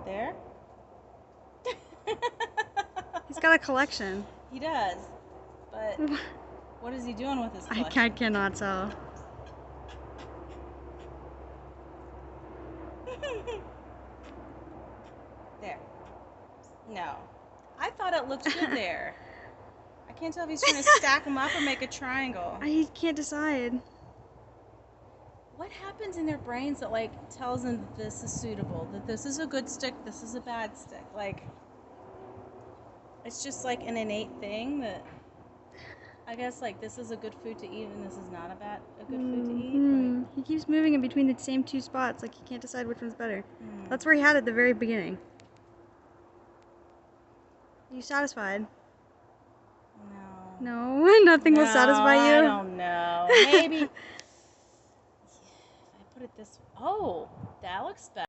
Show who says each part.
Speaker 1: right there.
Speaker 2: He's got a collection.
Speaker 1: He does. But what is he doing with his
Speaker 2: I
Speaker 1: collection?
Speaker 2: cannot tell.
Speaker 1: There. No. I thought it looked good there. I can't tell if he's trying to stack them up or make a triangle.
Speaker 2: I can't decide.
Speaker 1: What happens in their brains that like tells them that this is suitable, that this is a good stick, this is a bad stick? Like, it's just like an innate thing that I guess like this is a good food to eat and this is not a good food to eat. Like,
Speaker 2: He keeps moving in between the same two spots, like he can't decide which one's better. That's where he had it at the very beginning. Are you satisfied?
Speaker 1: no.
Speaker 2: No, nothing will satisfy you.
Speaker 1: I don't know. Maybe if I put it this way. Oh, that looks better.